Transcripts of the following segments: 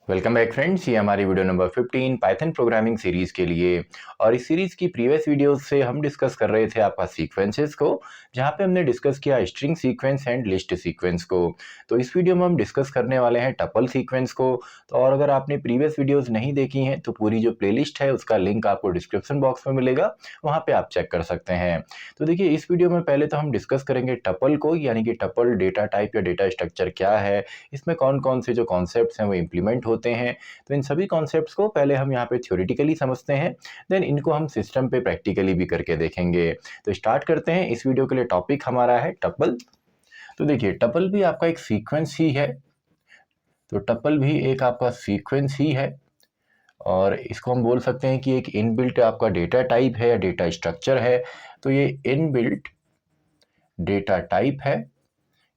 Welcome back friends, ये हमारी video number 15 Python programming series के लिए। और इस सीरीज़ की प्रीवियस वीडियोस से हम डिस्कस कर रहे थे आपका सीक्वेंसेस को, जहाँ पे हमने डिस्कस किया string sequence and list sequence को। तो इस वीडियो में हम डिस्कस करने वाले हैं टपल सीक्वेंस को। तो और अगर आपने प्रीवियस वीडियोज़ नहीं देखी हैं तो पूरी जो प्लेलिस्ट है उसका लिंक आपको डिस्क्रिप्शन बॉक्स में मिलेगा, वहाँ पर आप चेक कर सकते हैं। तो देखिए, इस वीडियो में पहले तो हम डिस्कस करेंगे टपल को, यानी कि टपल डेटा टाइप या डेटा स्ट्रक्चर क्या है, इसमें कौन कौन से जो कॉन्सेप्ट्स हैं वो इम्प्लीमेंट होते हैं। तो इन सभी कॉन्सेप्ट्स को पहले हम यहाँ पे थ्योरेटिकली समझते हैं, देन इनको हम सिस्टम पे प्रैक्टिकली भी करके देखेंगे। तो स्टार्ट करते हैं। इस वीडियो के लिए टॉपिक हमारा है टपल। तो देखिए, टपल भी आपका एक सीक्वेंस ही है। तो टपल भी एक आपका सीक्वेंस ही है और इसको हम बोल सकते हैं कि एक इनबिल्ट आपका डेटा टाइप है या डेटा स्ट्रक्चर है। तो ये इनबिल्ट डेटा टाइप है,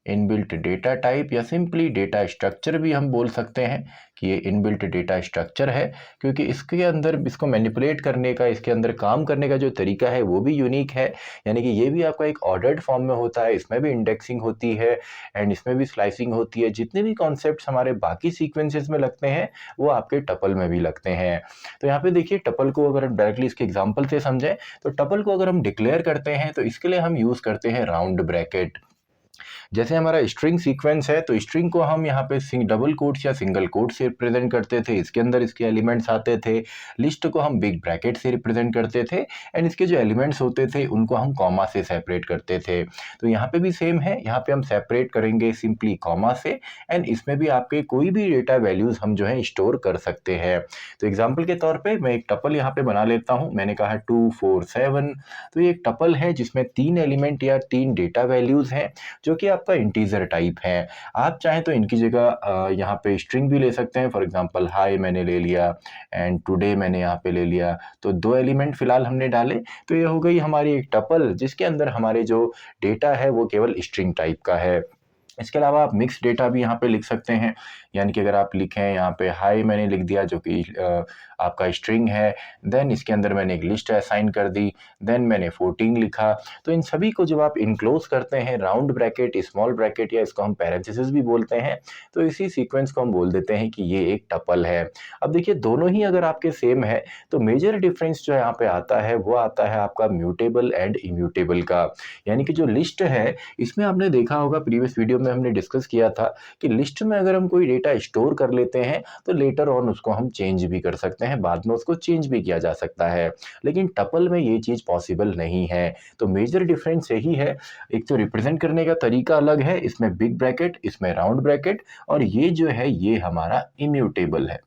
इनबिल्ट डेटा टाइप या सिंपली डेटा स्ट्रक्चर भी हम बोल सकते हैं कि ये इनबिल्ट डेटा स्ट्रक्चर है, क्योंकि इसके अंदर इसको मैनिपुलेट करने का, इसके अंदर काम करने का जो तरीका है वो भी यूनिक है। यानी कि ये भी आपका एक ऑर्डर्ड फॉर्म में होता है, इसमें भी इंडेक्सिंग होती है एंड इसमें भी स्लाइसिंग होती है। जितने भी कॉन्सेप्ट्स हमारे बाकी सीक्वेंसेस में लगते हैं वो आपके टपल में भी लगते हैं। तो यहाँ पे देखिए, टपल को अगर हम डायरेक्टली इसके एग्जाम्पल से समझें तो टपल को अगर हम डिक्लेयर करते हैं तो इसके लिए हम यूज़ करते हैं राउंड ब्रैकेट। जैसे हमारा स्ट्रिंग सीक्वेंस है तो स्ट्रिंग को हम यहाँ पे डबल कोट्स या सिंगल कोट से रिप्रेजेंट करते थे, इसके अंदर इसके एलिमेंट्स आते थे। लिस्ट को हम बिग ब्रैकेट से रिप्रेजेंट करते थे एंड इसके जो एलिमेंट्स होते थे उनको हम कॉमा से सेपरेट करते थे। तो यहाँ पे भी सेम है, यहाँ पे हम सेपरेट करेंगे सिंपली कॉमा से एंड इसमें भी आपके कोई भी डेटा वैल्यूज हम जो है स्टोर कर सकते हैं। तो एग्जाम्पल के तौर पर मैं एक टपल यहाँ पे बना लेता हूँ। मैंने कहा 2 4 7। तो ये एक टपल है जिसमें 3 एलिमेंट या 3 डेटा वैल्यूज हैं जो कि आपका इंटीजर टाइप है। आप चाहें तो इनकी जगह यहाँ पे स्ट्रिंग भी ले सकते हैं। फॉर एग्जांपल हाई मैंने ले लिया एंड टुडे मैंने यहाँ पे ले लिया, तो 2 एलिमेंट फिलहाल हमने डाले। तो ये हो गई हमारी एक टपल जिसके अंदर हमारे जो डेटा है वो केवल स्ट्रिंग टाइप का है। इसके अलावा आप मिक्स डेटा भी यहाँ पे लिख सकते हैं, यानी कि अगर आप लिखें यहाँ पे हाई मैंने लिख दिया जो कि आपका स्ट्रिंग है, देन इसके अंदर मैंने एक लिस्ट असाइन कर दी, देन मैंने 14 लिखा। तो इन सभी को जब आप इनक्लोज करते हैं राउंड ब्रैकेट, स्मॉल ब्रैकेट या इसको हम पैरेंथेसिस भी बोलते हैं, तो इसी सीक्वेंस को हम बोल देते हैं कि ये एक टपल है। अब देखिए, दोनों ही अगर आपके सेम है तो मेजर डिफरेंस जो यहाँ पे आता है वो आता है आपका म्यूटेबल एंड इम्यूटेबल का। यानी कि जो लिस्ट है इसमें आपने देखा होगा, प्रीवियस वीडियो में हमने डिस्कस किया था कि लिस्ट में अगर हम कोई डेटा स्टोर कर लेते हैं तो लेटर ऑन उसको हम चेंज भी कर सकते हैं, बाद में उसको चेंज भी किया जा सकता है। लेकिन टपल में ये चीज पॉसिबल नहीं है। तो मेजर डिफरेंस यही है, एक तो रिप्रेजेंट करने का तरीका अलग है, इसमें बिग ब्रैकेट, इसमें राउंड ब्रैकेट, और ये जो है ये हमारा इम्यूटेबल है।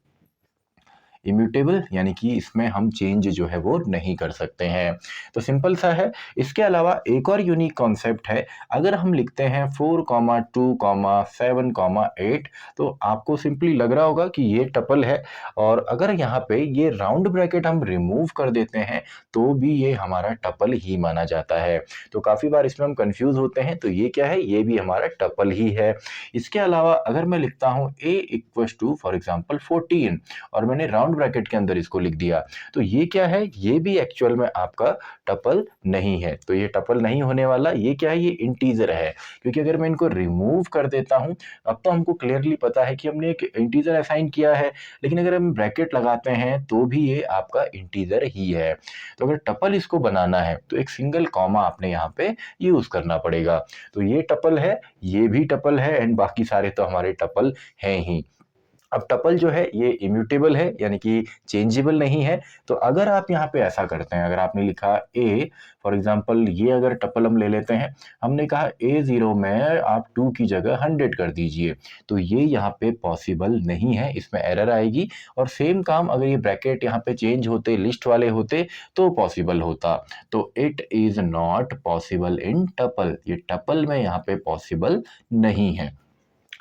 इम्यूटेबल यानी कि इसमें हम चेंज जो है वो नहीं कर सकते हैं। तो सिंपल सा है। इसके अलावा एक और यूनिक कॉन्सेप्ट है। अगर हम लिखते हैं 4,2,7,8, तो आपको सिंपली लग रहा होगा कि ये टपल है, और अगर यहाँ पे ये राउंड ब्रैकेट हम रिमूव कर देते हैं तो भी ये हमारा टपल ही माना जाता है। तो काफ़ी बार इसमें हम कंफ्यूज होते हैं। तो ये क्या है? ये भी हमारा टपल ही है। इसके अलावा अगर मैं लिखता हूँ a equals to for example 14 और मैंने राउंड ब्रैकेट के अंदर इसको लिख दिया, तो ये क्या है? ये भी एक्चुअल में आपका टपल नहीं है। तो ये टपल नहीं होने वाला, ये क्या है? ये इंटीजर है। क्योंकि अगर मैं इनको रिमूव कर देता हूं, अब तो हमको क्लियरली पता है कि हमने एक इंटीजर असाइन किया है, लेकिन अगर हम ब्रैकेट लगाते हैं तो भी ये आपका इंटीजर ही है। तो अगर टपल इसको बनाना है तो एक सिंगल कॉमा आपने यहाँ पे यूज करना पड़ेगा। तो ये टपल है, ये भी टपल है एंड बाकी सारे तो हमारे टपल हैं ही। अब टपल जो है ये इम्यूटेबल है, यानी कि चेंजेबल नहीं है। तो अगर आप यहाँ पे ऐसा करते हैं, अगर आपने लिखा ए फॉर एग्जांपल, ये अगर टपल हम ले लेते हैं, हमने कहा A0 में आप 2 की जगह 100 कर दीजिए, तो ये यहाँ पे पॉसिबल नहीं है, इसमें एरर आएगी। और सेम काम अगर ये ब्रैकेट यहाँ पे चेंज होते, लिस्ट वाले होते, तो पॉसिबल होता। तो it is not possible in tuple, ये टपल में यहाँ पे पॉसिबल नहीं है।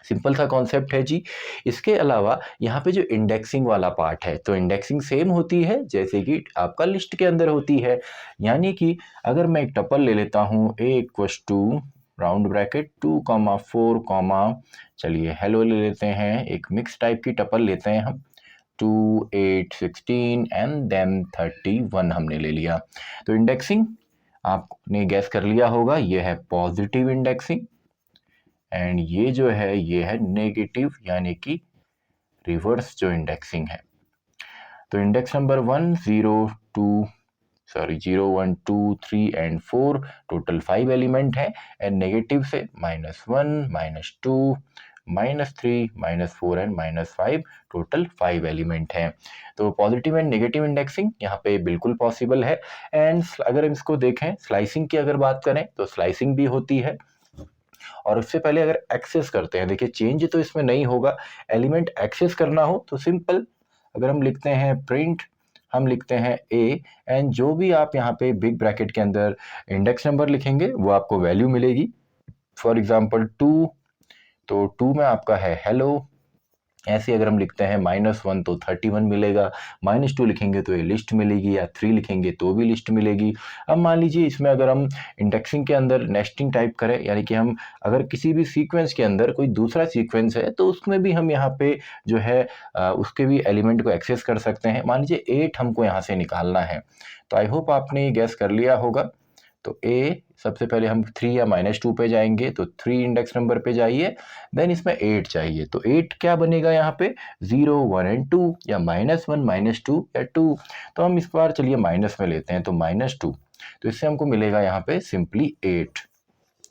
सिंपल सा कॉन्सेप्ट है जी। इसके अलावा यहाँ पे जो इंडेक्सिंग वाला पार्ट है, तो इंडेक्सिंग सेम होती है जैसे कि आपका लिस्ट के अंदर होती है। यानी कि अगर मैं एक टपल ले लेता हूँ a equals to round bracket 2,4, चलिए हेलो ले लेते हैं, एक मिक्स टाइप की टपल लेते हैं हम, 2 8 16 एंड देन 31 हमने ले लिया। तो इंडेक्सिंग आपने गैस कर लिया होगा, ये है पॉजिटिव इंडेक्सिंग एंड ये जो है ये है नेगेटिव, यानी कि रिवर्स जो इंडेक्सिंग है। तो index number 0, 1, 2, 3 and 4 total 5 element है, एंड नेगेटिव से -1, -2, -3, -4 एंड -5 टोटल 5 एलिमेंट हैं। तो पॉजिटिव एंड नेगेटिव इंडेक्सिंग यहाँ पे बिल्कुल पॉसिबल है। एंड अगर हम इसको देखें, स्लाइसिंग की अगर बात करें तो स्लाइसिंग भी होती है। और उससे पहले अगर एक्सेस करते हैं, देखिए चेंज तो इसमें नहीं होगा, एलिमेंट एक्सेस करना हो तो सिंपल अगर हम लिखते हैं प्रिंट, हम लिखते हैं ए, एंड जो भी आप यहाँ पे बिग ब्रैकेट के अंदर इंडेक्स नंबर लिखेंगे वो आपको वैल्यू मिलेगी। फॉर एग्जांपल 2, तो 2 में आपका है हेलो। ऐसे अगर हम लिखते हैं -1 तो 31 मिलेगा, -2 लिखेंगे तो ये लिस्ट मिलेगी, या 3 लिखेंगे तो भी लिस्ट मिलेगी। अब मान लीजिए इसमें अगर हम इंडेक्सिंग के अंदर नेस्टिंग टाइप करें, यानी कि हम अगर किसी भी सीक्वेंस के अंदर कोई दूसरा सीक्वेंस है तो उसमें भी हम यहाँ पे जो है उसके भी एलिमेंट को एक्सेस कर सकते हैं। मान लीजिए 8 हमको यहाँ से निकालना है, तो आई होप आपने ये गैस कर लिया होगा। तो ए सबसे पहले हम 3 या -2 पे जाएंगे, तो 3 इंडेक्स नंबर पे जाइए, देन इसमें 8 चाहिए, तो 8 क्या बनेगा यहाँ पे 0, 1 एंड 2, या -1, -2 या 2। तो हम इस बार चलिए माइनस में लेते हैं, तो -2, तो इससे हमको मिलेगा यहाँ पे सिंपली 8।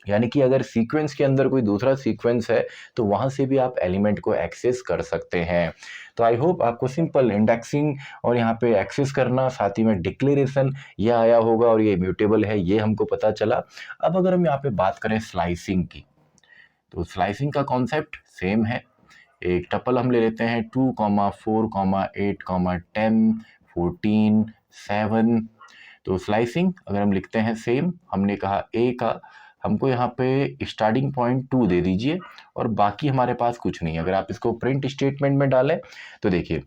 यानी कि अगर सीक्वेंस के अंदर कोई दूसरा सीक्वेंस है तो वहाँ से भी आप एलिमेंट को एक्सेस कर सकते हैं। तो आई होप आपको सिंपल इंडेक्सिंग और यहाँ पे एक्सेस करना, साथ ही में डिक्लेरेशन ये आया होगा, और ये इम्यूटेबल है ये हमको पता चला। अब अगर हम यहाँ पे बात करें स्लाइसिंग की, तो स्लाइसिंग का कॉन्सेप्ट सेम है। एक टपल हम ले लेते हैं 2, 4, 8, 10, 14, 7। तो स्लाइसिंग अगर हम लिखते हैं सेम, हमने कहा ए का हमको यहाँ पे स्टार्टिंग पॉइंट 2 दे दीजिए, और बाकी हमारे पास कुछ नहीं। अगर आप इसको प्रिंट स्टेटमेंट में डालें तो देखिए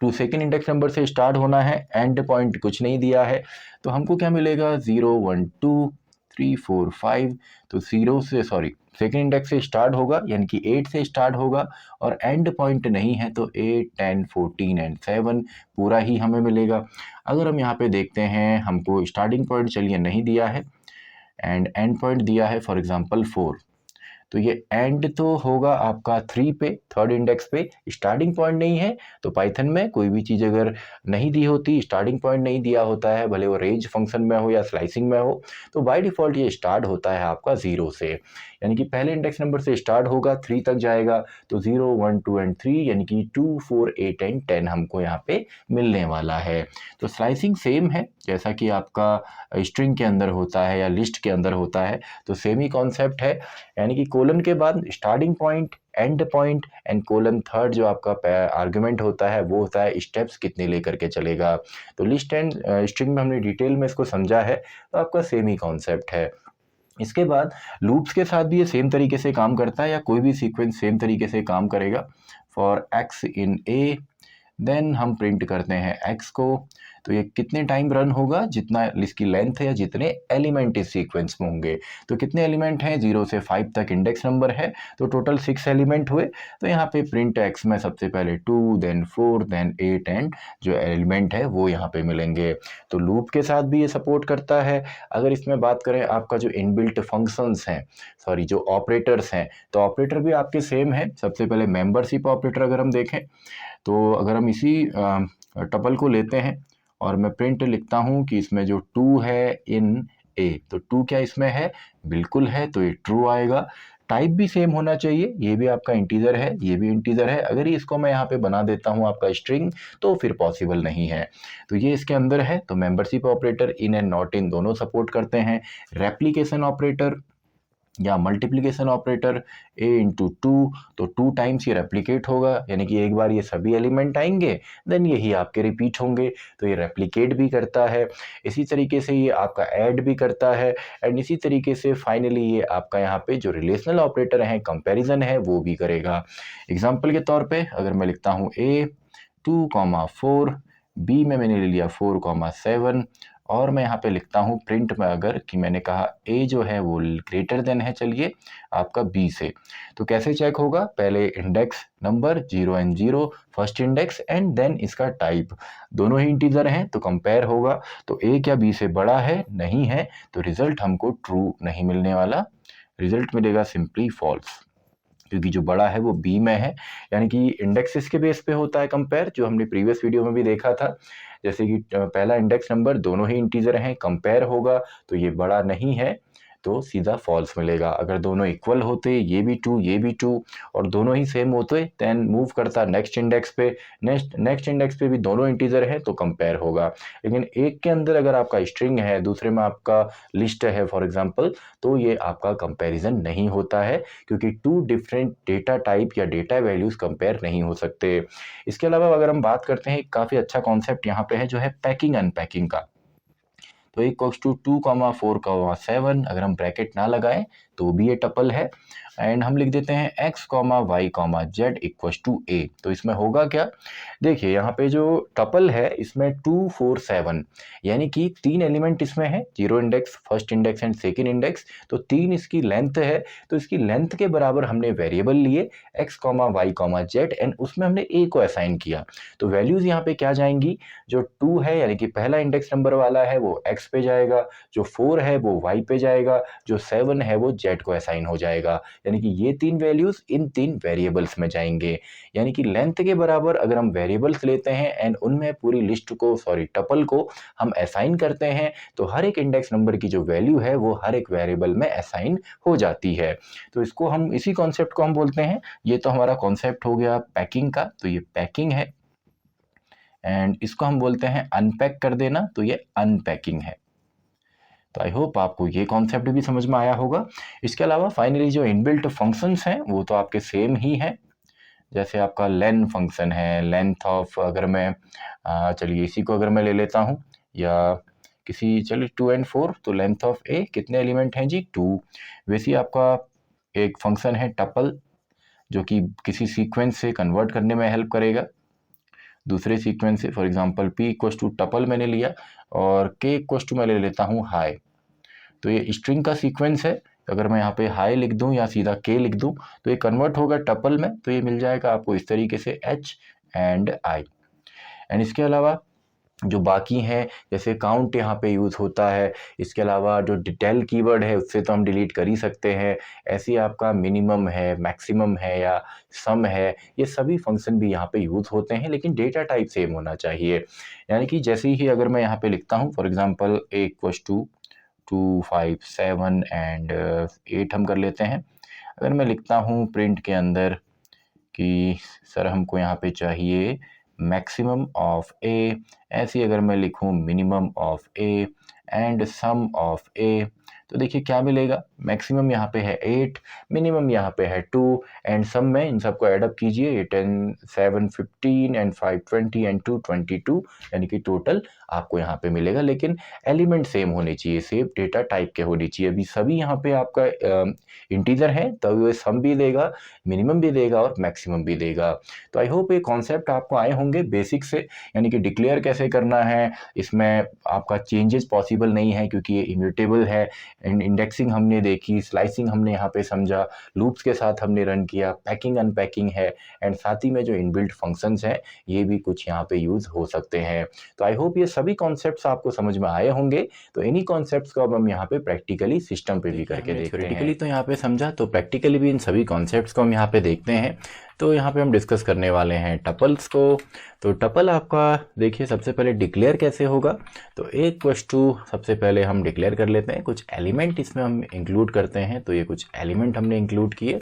2 सेकेंड इंडेक्स नंबर से स्टार्ट होना है, एंड पॉइंट कुछ नहीं दिया है, तो हमको क्या मिलेगा 0, 1, 2, 3, 4, 5। तो 0 से सेकेंड इंडेक्स से स्टार्ट होगा, यानी कि 8 से स्टार्ट होगा, और एंड पॉइंट नहीं है तो 8, 10, 14 एंड 7 पूरा ही हमें मिलेगा। अगर हम यहाँ पे देखते हैं, हमको स्टार्टिंग पॉइंट चलिए नहीं दिया है, एंड पॉइंट दिया है फॉर एग्जांपल 4, तो ये एंड तो होगा आपका 3 पे, थर्ड इंडेक्स पे। स्टार्टिंग पॉइंट नहीं है, तो पाइथन में कोई भी चीज़ अगर नहीं दी होती, स्टार्टिंग पॉइंट नहीं दिया होता है, भले वो रेंज फंक्शन में हो या स्लाइसिंग में हो, तो बाय डिफ़ॉल्ट ये स्टार्ट होता है आपका 0 से। यानी कि पहले इंडेक्स नंबर से स्टार्ट होगा, 3 तक जाएगा, तो 0, 1, 2 एंड 3, यानी कि 2, 4, 8 एंड 10 हमको यहाँ पे मिलने वाला है। तो स्लाइसिंग सेम है जैसा कि आपका स्ट्रिंग के अंदर होता है या लिस्ट के अंदर होता है, तो सेम ही कॉन्सेप्ट है। यानी कि कोलन के बाद starting point, and point, and colon third जो आपका आर्गुमेंट होता है वो होता है स्टेप्स कितने लेकर के चलेगा। तो लिस्ट एंड स्ट्रिंग में हमने डिटेल में इसको समझा है, तो आपका सेम ही कॉन्सेप्ट है। इसके बाद लूप्स के साथ भी ये सेम तरीके से काम करता है, या कोई भी सीक्वेंस सेम तरीके से काम करेगा। For x in a, then हम प्रिंट करते हैं एक्स को, तो ये कितने टाइम रन होगा, जितना इसकी लेंथ है या जितने एलिमेंट इस सीक्वेंस में होंगे। तो कितने एलिमेंट हैं, 0 से 5 तक इंडेक्स नंबर है, तो टोटल 6 एलिमेंट हुए। तो यहाँ पे प्रिंट एक्स में सबसे पहले 2, देन 4, देन 8 एंड जो एलिमेंट है वो यहाँ पे मिलेंगे। तो लूप के साथ भी ये सपोर्ट करता है। अगर इसमें बात करें आपका जो इनबिल्ट फंक्शंस हैं, जो ऑपरेटर्स हैं, तो ऑपरेटर भी आपके सेम है। सबसे पहले मेंबरशिप ऑपरेटर अगर हम देखें, तो अगर हम इसी टपल को लेते हैं और मैं प्रिंट लिखता हूँ कि इसमें जो 2 है इन ए, तो 2 क्या इसमें है, बिल्कुल है, तो ये ट्रू आएगा। टाइप भी सेम होना चाहिए, ये भी आपका इंटीजर है, ये भी इंटीजर है। अगर इसको मैं यहाँ पे बना देता हूँ आपका स्ट्रिंग, तो फिर पॉसिबल नहीं है। तो ये इसके अंदर है। तो membership operator in and not in दोनों सपोर्ट करते हैं। रेप्लिकेशन ऑपरेटर या मल्टीप्लिकेशन ऑपरेटर a इंटू 2, तो 2 टाइम्स ये रेप्लिकेट होगा, यानी कि एक बार ये सभी एलिमेंट आएंगे, देन यही आपके रिपीट होंगे, तो ये रेप्लिकेट भी करता है। इसी तरीके से ये आपका ऐड भी करता है, एंड इसी तरीके से फाइनली ये आपका यहाँ पे जो रिलेशनल ऑपरेटर है, कंपैरिजन है, वो भी करेगा। एग्जाम्पल के तौर पर अगर मैं लिखता हूँ a 2, 4, b में मैंने ले लिया 4, 7, और मैं यहाँ पे लिखता हूँ प्रिंट में अगर कि मैंने कहा a जो है वो ग्रेटर देन है चलिए आपका b से, तो कैसे चेक होगा, पहले index number 0 and 0 first index, and then इसका टाइप, दोनों ही इंटीजर हैं तो कंपेयर होगा। तो a क्या b से बड़ा है, नहीं है, तो रिजल्ट हमको ट्रू नहीं मिलने वाला, रिजल्ट मिलेगा सिंपली फॉल्स। क्योंकि जो बड़ा है वो बी में है, यानी कि इंडेक्स इसके बेस पे होता है कंपेयर, जो हमने प्रीवियस वीडियो में भी देखा था। जैसे कि पहला इंडेक्स नंबर दोनों ही इंटीजर हैं, कंपेयर होगा तो ये बड़ा नहीं है तो सीधा फॉल्स मिलेगा। अगर दोनों इक्वल होते, ये भी 2 ये भी 2 और दोनों ही सेम होते, देन मूव करता नेक्स्ट इंडेक्स पे, नेक्स्ट इंडेक्स पे भी दोनों इंटीजर है तो कंपेयर होगा। लेकिन एक के अंदर अगर आपका स्ट्रिंग है, दूसरे में आपका लिस्ट है फॉर एग्जांपल, तो ये आपका कंपैरिजन नहीं होता है, क्योंकि 2 डिफरेंट डेटा टाइप या डेटा वैल्यूज कंपेयर नहीं हो सकते। इसके अलावा अगर हम बात करते हैं, काफ़ी अच्छा कॉन्सेप्ट यहाँ पे है जो है पैकिंग अनपैकिंग का। तो इक्वल्स टू 2,4,7, अगर हम ब्रैकेट ना लगाएं तो भी ये टपल है। एंड हम लिख देते हैं x, y, z equals to a। तो इसमें होगा क्या, देखिए यहाँ पे जो टपल है इसमें 2, 4, 7, यानी कि 3 एलिमेंट इसमें है, 0 index, first index and second index. तो 3 इसकी लेंथ है, तो इसकी लेंथ के बराबर हमने वेरिएबल लिए x, y, z एंड उसमें हमने a को असाइन किया। तो वैल्यूज यहाँ पे क्या जाएंगी, जो 2 है यानी कि पहला इंडेक्स नंबर वाला है वो x पे जाएगा, जो 4 है वो y पे जाएगा, जो 7 है वो z को असाइन हो जाएगा। यानी कि ये 3 वैल्यूज इन 3 वेरिएबल्स में जाएंगे। यानी कि लेंथ के बराबर अगर हम वेरिएबल्स लेते हैं एंड उनमें पूरी लिस्ट को, टपल को हम असाइन करते हैं, तो हर एक इंडेक्स नंबर की जो वैल्यू है वो हर एक वेरिएबल में असाइन हो जाती है। तो इसको हम, इसी कॉन्सेप्ट को हम बोलते हैं, ये तो हमारा कॉन्सेप्ट हो गया पैकिंग का, तो ये पैकिंग है। एंड इसको हम बोलते हैं अनपैक कर देना, तो ये अनपैकिंग है। तो आई होप आपको ये कॉन्सेप्ट भी समझ में आया होगा। इसके अलावा फाइनली जो इनबिल्ट फंक्शंस हैं वो तो आपके सेम ही हैं। जैसे आपका लेन फंक्शन है, लेंथ ऑफ, अगर मैं चलिए इसी को अगर मैं ले लेता हूँ, या किसी, चलिए 2 and 4, तो लेंथ ऑफ ए कितने एलिमेंट हैं जी, 2। वैसे ही आपका एक फंक्शन है टपल, जो कि किसी सीक्वेंस से कन्वर्ट करने में हेल्प करेगा दूसरे सीक्वेंस से। For example p equal to tuple मैंने लिया और k इक्वल टू मैं ले लेता हूँ हाई, तो ये स्ट्रिंग का सीक्वेंस है। अगर मैं यहाँ पे हाई लिख दूँ या सीधा k लिख दूँ तो ये कन्वर्ट होगा टपल में, तो ये मिल जाएगा आपको इस तरीके से h एंड i। एंड इसके अलावा जो बाकी हैं, जैसे काउंट यहाँ पे यूज़ होता है। इसके अलावा जो डिटेल कीवर्ड है उससे तो हम डिलीट कर ही सकते हैं। ऐसे आपका मिनिमम है, मैक्सिमम है या सम है, ये सभी फंक्शन भी यहाँ पे यूज़ होते हैं, लेकिन डेटा टाइप सेम होना चाहिए। यानी कि जैसे ही अगर मैं यहाँ पे लिखता हूँ for example a equals to 2, 5, 7 and 8 हम कर लेते हैं। अगर मैं लिखता हूँ प्रिंट के अंदर कि सर हमको यहाँ पे चाहिए मैक्सिमम ऑफ ए, ऐसी अगर मैं लिखूं minimum of A and sum of A, तो देखिए क्या मिलेगा, मैक्सिमम यहाँ पे है 8, मिनिमम यहाँ पे है 2 एंड सम में इन सबको एडअप कीजिए, ये 10, 7, 15 एंड 5, 20 एंड 2, 22, यानी कि टोटल आपको यहाँ पे मिलेगा। लेकिन एलिमेंट सेम होने चाहिए, सेम डेटा टाइप के होने चाहिए। अभी सभी यहाँ पे आपका इंटीजर है, तो वो सम भी देगा, मिनिमम भी देगा और मैक्सिमम भी देगा। तो आई होप ये कॉन्सेप्ट आपको आए होंगे बेसिक से, यानी कि डिक्लेयर कैसे करना है, इसमें आपका चेंजेस पॉसिबल नहीं है क्योंकि ये इम्यूटेबल है। इंडेक्सिंग हमने देखी, स्लाइसिंग हमने यहाँ पे समझा, लूप्स के साथ हमने रन किया, पैकिंग अनपैकिंग है, एंड साथ ही में जो इनबिल्ट फंक्शंस हैं ये भी कुछ यहाँ पे यूज़ हो सकते हैं। तो आई होप ये सभी कॉन्सेप्ट्स आपको समझ में आए होंगे। तो इन्हीं कॉन्सेप्ट्स को अब हम यहाँ पे प्रैक्टिकली सिस्टम पे भी करके देखते हैं। थ्योरेटिकली तो यहाँ पे समझा, तो प्रैक्टिकली भी इन सभी कॉन्सेप्ट्स को हम यहाँ पे देखते हैं। तो यहाँ पे हम डिस्कस करने वाले हैं टपल्स को। तो टपल आपका देखिए सबसे पहले डिक्लेयर कैसे होगा, तो a इक्वल्स टू, सबसे पहले हम डिक्लेयर कर लेते हैं, कुछ एलिमेंट इसमें हम इंक्लूड करते हैं। तो ये कुछ एलिमेंट हमने इंक्लूड किए,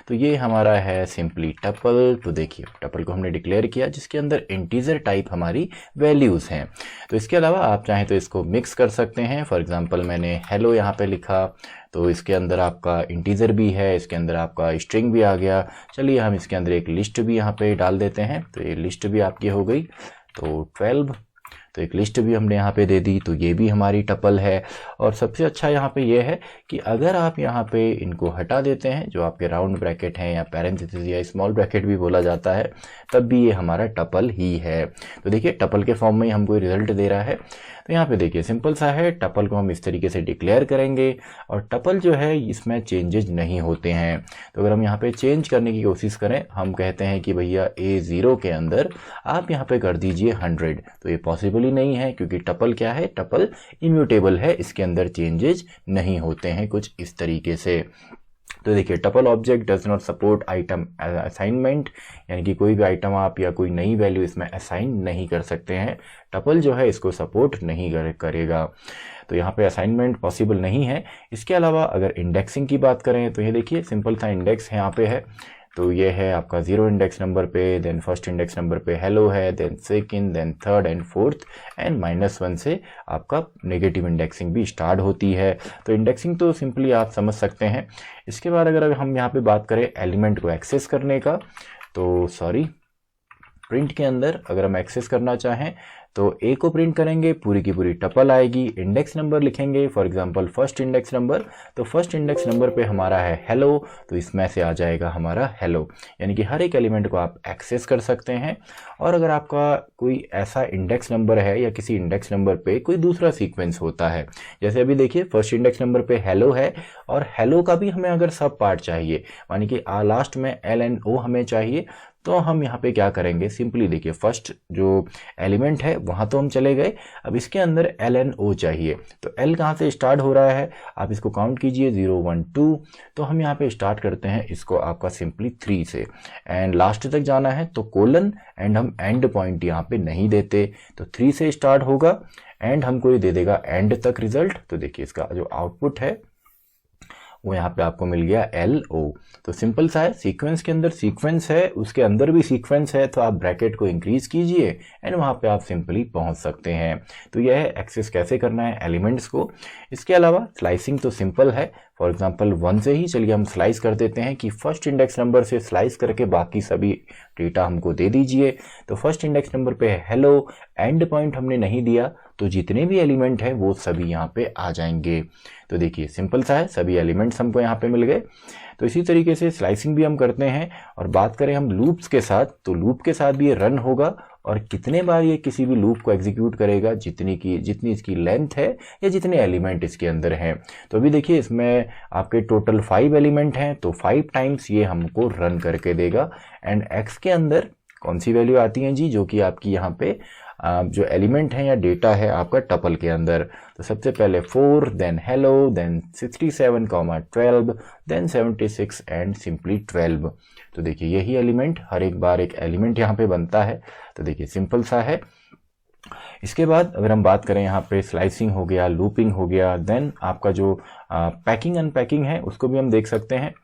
तो ये हमारा है सिंपली टपल। तो देखिए टपल को हमने डिक्लेयर किया जिसके अंदर इंटीजर टाइप हमारी वैल्यूज़ हैं। तो इसके अलावा आप चाहें तो इसको मिक्स कर सकते हैं। फॉर एग्जाम्पल मैंने हेलो यहाँ पे लिखा, तो इसके अंदर आपका इंटीजर भी है, इसके अंदर आपका स्ट्रिंग भी आ गया। चलिए हम इसके अंदर एक लिस्ट भी यहाँ पे डाल देते हैं, तो ये लिस्ट भी आपकी हो गई। तो 12, तो एक लिस्ट भी हमने यहाँ पे दे दी, तो ये भी हमारी टपल है। और सबसे अच्छा यहाँ पे ये है कि अगर आप यहाँ पे इनको हटा देते हैं, जो आपके राउंड ब्रैकेट हैं या पैरेंथेसिस या स्मॉल ब्रैकेट भी बोला जाता है, तब भी ये हमारा टपल ही है। तो देखिए टपल के फॉर्म में ही हमको रिजल्ट दे रहा है। तो यहाँ पे देखिए सिंपल सा है, टपल को हम इस तरीके से डिक्लेयर करेंगे और टपल जो है इसमें चेंजेज नहीं होते हैं। तो अगर हम यहाँ पे चेंज करने की कोशिश करें, हम कहते हैं कि भैया A0 के अंदर आप यहाँ पे कर दीजिए 100, तो ये पॉसिबल ही नहीं है क्योंकि टपल क्या है, टपल इम्यूटेबल है, इसके अंदर चेंजेज नहीं होते हैं कुछ इस तरीके से। तो देखिए tuple object does not support item assignment, यानी कि कोई भी आइटम आप या कोई नई वैल्यू इसमें असाइन नहीं कर सकते हैं। टपल जो है इसको सपोर्ट नहीं करेगा, तो यहाँ पे असाइनमेंट पॉसिबल नहीं है। इसके अलावा अगर इंडेक्सिंग की बात करें तो ये देखिए सिंपल सा इंडेक्स यहाँ पे है। तो ये है आपका 0 इंडेक्स नंबर पे, देन फर्स्ट इंडेक्स नंबर पे हेलो है, then second, then third and fourth, and -1 से आपका नेगेटिव इंडेक्सिंग भी स्टार्ट होती है। तो इंडेक्सिंग तो सिंपली आप समझ सकते हैं। इसके बाद अगर हम यहाँ पे बात करें एलिमेंट को एक्सेस करने का, तो प्रिंट के अंदर अगर हम एक्सेस करना चाहें तो ए को प्रिंट करेंगे, पूरी की पूरी टपल आएगी। इंडेक्स नंबर लिखेंगे, for example first index number, तो फर्स्ट इंडेक्स नंबर पे हमारा है हेलो, तो इसमें से आ जाएगा हमारा हेलो, यानी कि हर एक एलिमेंट को आप एक्सेस कर सकते हैं। और अगर आपका कोई ऐसा इंडेक्स नंबर है या किसी इंडेक्स नंबर पे कोई दूसरा सीक्वेंस होता है, जैसे अभी देखिए फर्स्ट इंडेक्स नंबर पे हेलो है और हेलो का भी हमें अगर सब पार्ट चाहिए, यानी कि लास्ट में LNO हमें चाहिए, तो हम यहाँ पे क्या करेंगे, सिंपली देखिए फर्स्ट जो एलिमेंट है वहाँ तो हम चले गए, अब इसके अंदर LNO चाहिए। तो L कहाँ से स्टार्ट हो रहा है, आप इसको काउंट कीजिए 0 1 2, तो हम यहाँ पे स्टार्ट करते हैं इसको आपका सिंपली 3 से, एंड लास्ट तक जाना है तो कोलन, एंड हम एंड पॉइंट यहाँ पे नहीं देते, तो 3 से स्टार्ट होगा एंड हमको ये दे देगा एंड तक रिजल्ट। तो देखिए इसका जो आउटपुट है वो यहाँ पे आपको मिल गया LO। तो सिंपल सा है, सीक्वेंस के अंदर सीक्वेंस है, उसके अंदर भी सीक्वेंस है, तो आप ब्रैकेट को इंक्रीज कीजिए एंड वहाँ पे आप सिंपली पहुँच सकते हैं। तो यह है एक्सेस कैसे करना है एलिमेंट्स को। इसके अलावा स्लाइसिंग तो सिंपल है, फॉर एग्जांपल 1 से ही चलिए हम स्लाइस कर देते हैं कि फर्स्ट इंडेक्स नंबर से स्लाइस करके बाकी सभी डेटा हमको दे दीजिए। तो फर्स्ट इंडेक्स नंबर पे है हेलो, एंड पॉइंट हमने नहीं दिया, तो जितने भी एलिमेंट हैं वो सभी यहाँ पे आ जाएंगे। तो देखिए सिंपल सा है, सभी एलिमेंट्स हमको यहाँ पे मिल गए। तो इसी तरीके से स्लाइसिंग भी हम करते हैं। और बात करें हम लूप्स के साथ, तो लूप के साथ भी ये रन होगा और कितने बार ये किसी भी लूप को एग्जीक्यूट करेगा, जितनी इसकी लेंथ है या जितने एलिमेंट इसके अंदर हैं। तो अभी देखिए इसमें आपके टोटल 5 एलिमेंट हैं, तो 5 टाइम्स ये हमको रन करके देगा। एंड एक्स के अंदर कौन सी वैल्यू आती है जी, जो कि आपकी यहाँ पे जो एलिमेंट है या डेटा है आपका टपल के अंदर। तो सबसे पहले 4, then hello, then 67, 12, then 76 and simply 12। तो देखिए यही एलिमेंट हर एक बार एक एलिमेंट यहाँ पे बनता है। तो देखिए सिंपल सा है। इसके बाद अगर हम बात करें यहाँ पे स्लाइसिंग हो गया, लूपिंग हो गया, देन आपका जो पैकिंग अनपैकिंग है उसको भी हम देख सकते हैं।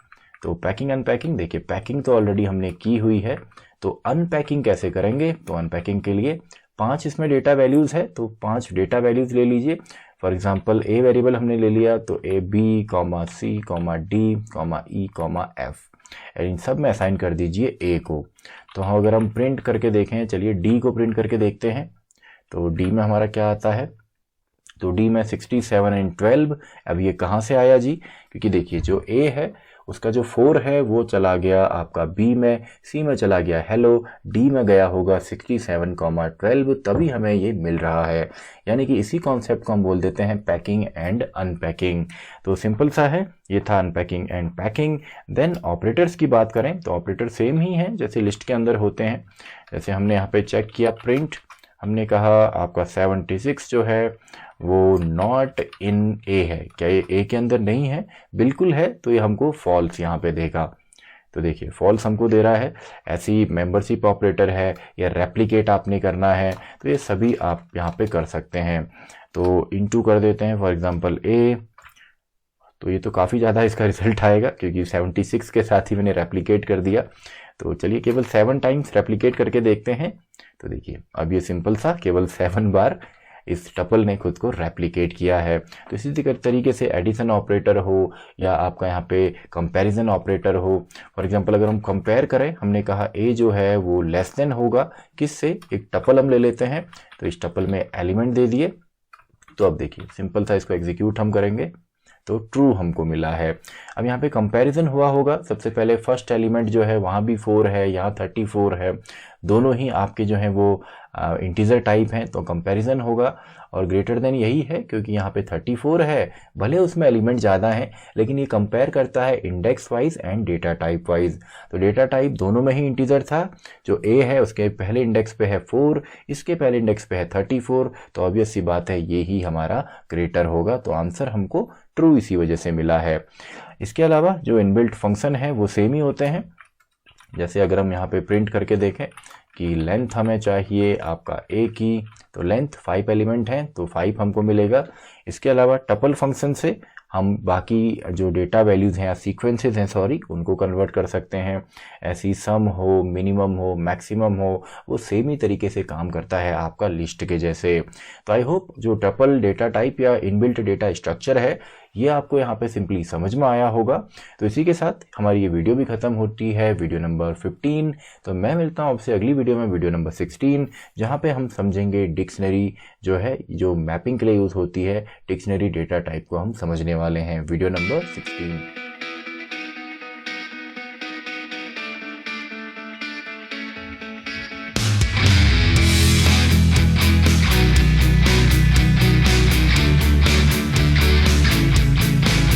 तो पैकिंग अनपैकिंग, देखिए पैकिंग तो ऑलरेडी हमने की हुई है, तो अनपैकिंग कैसे करेंगे। तो अनपैकिंग के लिए 5 इसमें डेटा वैल्यूज़ है, तो 5 डेटा वैल्यूज़ ले लीजिए। फॉर एग्जांपल ए वेरिएबल हमने ले लिया, तो AB, C, D, E, F, इन सब में असाइन कर दीजिए A को। तो हम अगर हम प्रिंट करके देखें, चलिए D को प्रिंट करके देखते हैं। तो D में हमारा क्या आता है, तो D में 67 एंड 12। अब ये कहाँ से आया जी, क्योंकि देखिए जो A है उसका जो 4 है वो चला गया आपका B में, C में चला गया हेलो, D में गया होगा 67, 12, तभी हमें ये मिल रहा है। यानी कि इसी कॉन्सेप्ट को हम बोल देते हैं पैकिंग एंड अनपैकिंग। तो सिंपल सा है, ये था unpacking and packing. Then operators की बात करें तो ऑपरेटर सेम ही हैं जैसे लिस्ट के अंदर होते हैं। जैसे हमने यहाँ पे चेक किया प्रिंट, हमने कहा आपका 76 जो है वो नॉट इन ए है, क्या ये ए के अंदर नहीं है, बिल्कुल है, तो ये हमको फॉल्स यहाँ पे देगा। तो देखिए फॉल्स हमको दे रहा है। ऐसी मेंबरशिप ऑपरेटर है या रेप्लिकेट आपने करना है, तो ये सभी आप यहाँ पे कर सकते हैं। तो इनटू कर देते हैं फॉर एग्जांपल ए, तो ये तो काफ़ी ज़्यादा इसका रिजल्ट आएगा क्योंकि 76 के साथ ही मैंने रेप्लिकेट कर दिया। तो चलिए केवल 7 टाइम्स रेप्लिकेट करके देखते हैं। तो देखिए अब ये सिंपल सा केवल 7 बार इस टपल ने खुद को रेप्लिकेट किया है। तो इसी तरीके से एडिशन ऑपरेटर हो या आपका यहाँ पे कंपैरिजन ऑपरेटर हो, फॉर एग्जांपल अगर हम कंपेयर करें, हमने कहा ए जो है वो लेस देन होगा किससे, एक टपल हम ले लेते हैं, तो इस टपल में एलिमेंट दे दिए। तो अब देखिए सिंपल सा इसको एग्जीक्यूट हम करेंगे तो ट्रू हमको मिला है। अब यहाँ पे कंपैरिजन हुआ होगा, सबसे पहले फर्स्ट एलिमेंट जो है वहाँ भी 4 है, यहाँ 34 है, दोनों ही आपके जो हैं वो इंटीजर टाइप हैं, तो कंपैरिजन होगा। और ग्रेटर देन यही है क्योंकि यहाँ पे 34 है, भले उसमें एलिमेंट ज़्यादा हैं लेकिन ये कंपेयर करता है index wise and data type wise. तो डेटा टाइप दोनों में ही इंटीजर था, जो ए है उसके पहले इंडेक्स पे है 4, इसके पहले इंडेक्स पे है 34, तो ऑब्वियस सी बात है ये ही हमारा ग्रेटर होगा। तो आंसर हमको ट्रू इसी वजह से मिला है। इसके अलावा जो इनबिल्ट फंक्शन है वो सेम ही होते हैं। जैसे अगर हम यहाँ पे प्रिंट करके देखें कि लेंथ हमें चाहिए आपका ए की, तो लेंथ 5 एलिमेंट हैं तो 5 हमको मिलेगा। इसके अलावा टपल फंक्शन से हम बाकी जो डेटा वैल्यूज़ हैं या सीक्वेंसेस हैं सॉरी उनको कन्वर्ट कर सकते हैं। ऐसी सम हो, मिनिमम हो, मैक्सिमम हो, वो सेम ही तरीके से काम करता है आपका लिस्ट के जैसे। तो आई होप जो टपल डेटा टाइप या इनबिल्ट डेटा स्ट्रक्चर है ये आपको यहाँ पे सिंपली समझ में आया होगा। तो इसी के साथ हमारी ये वीडियो भी ख़त्म होती है, वीडियो नंबर 15। तो मैं मिलता हूँ आपसे अगली वीडियो में, वीडियो नंबर 16, जहाँ पे हम समझेंगे डिक्शनरी जो है, जो मैपिंग के लिए यूज़ होती है, डिक्शनरी डेटा टाइप को हम समझने वाले हैं, वीडियो नंबर 16।